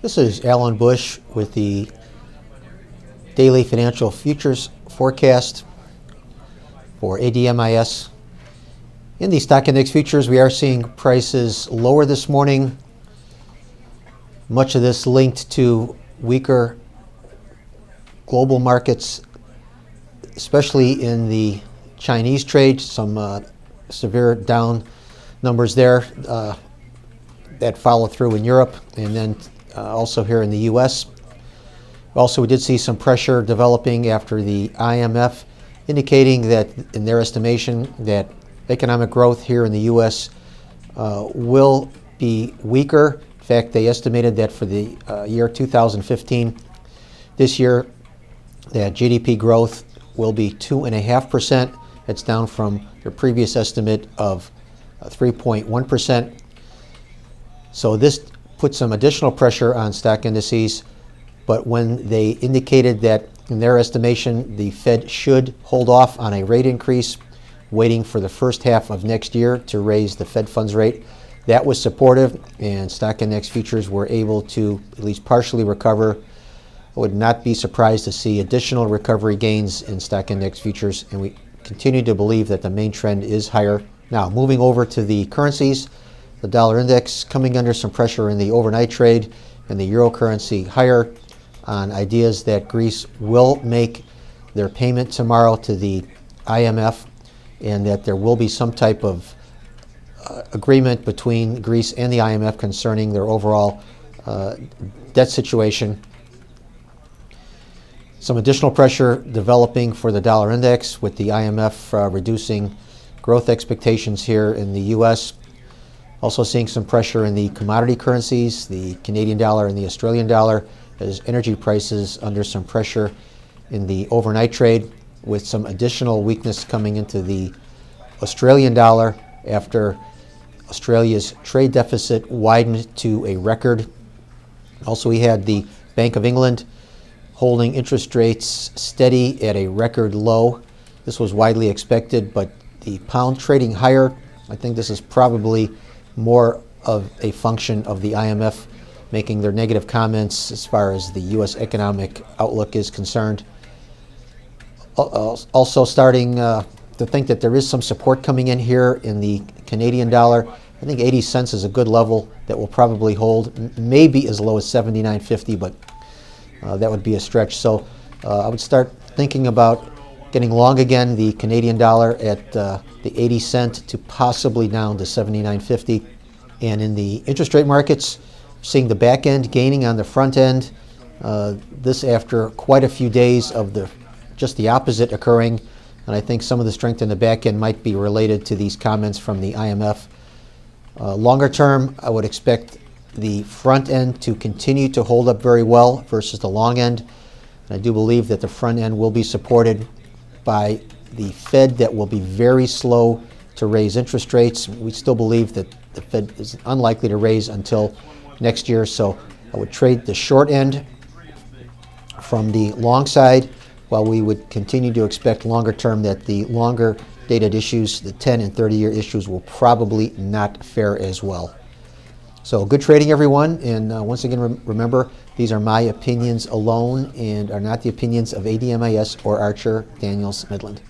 This is Alan Bush with the Daily Financial Futures Forecast for ADMIS. In the stock index futures, we are seeing prices lower this morning. Much of this linked to weaker global markets, especially in the Chinese trade. Some severe down numbers there that follow through in Europe, and then also here in the U.S. Also, we did see some pressure developing after the IMF indicating that, in their estimation, that economic growth here in the U.S. Will be weaker. In fact, they estimated that for the year 2015, this year, that GDP growth will be 2.5%. That's down from their previous estimate of 3.1%. So this put some additional pressure on stock indices, but when they indicated that, in their estimation, the Fed should hold off on a rate increase, waiting for the first half of next year to raise the Fed funds rate, that was supportive, and stock index futures were able to at least partially recover. I would not be surprised to see additional recovery gains in stock index futures, and we continue to believe that the main trend is higher. Now, moving over to the currencies, the dollar index coming under some pressure in the overnight trade, and the euro currency higher on ideas that Greece will make their payment tomorrow to the IMF, and that there will be some type of agreement between Greece and the IMF concerning their overall debt situation. Some additional pressure developing for the dollar index with the IMF reducing growth expectations here in the U.S. Also seeing some pressure in the commodity currencies, the Canadian dollar and the Australian dollar, as energy prices under some pressure in the overnight trade, with some additional weakness coming into the Australian dollar after Australia's trade deficit widened to a record. Also, we had the Bank of England holding interest rates steady at a record low. This was widely expected, but the pound trading higher. I think this is probably more of a function of the IMF making their negative comments as far as the U.S. economic outlook is concerned. Also starting to think that there is some support coming in here in the Canadian dollar. I think 80 cents is a good level that will probably hold, maybe as low as 79.50, but that would be a stretch. So I would start thinking about getting long again the Canadian dollar at the 80 cent to possibly down to 79.50. And in the interest rate markets, seeing the back end gaining on the front end. This after quite a few days of just the opposite occurring. And I think some of the strength in the back end might be related to these comments from the IMF. Longer term, I would expect the front end to continue to hold up very well versus the long end. And I do believe that the front end will be supported by the Fed, that will be very slow to raise interest rates. We still believe that the Fed is unlikely to raise until next year, so I would trade the short end from the long side, while we would continue to expect longer term that the longer dated issues, the 10 and 30-year issues, will probably not fare as well. So good trading, everyone, and once again, remember, these are my opinions alone and are not the opinions of ADMIS or Archer Daniels Midland.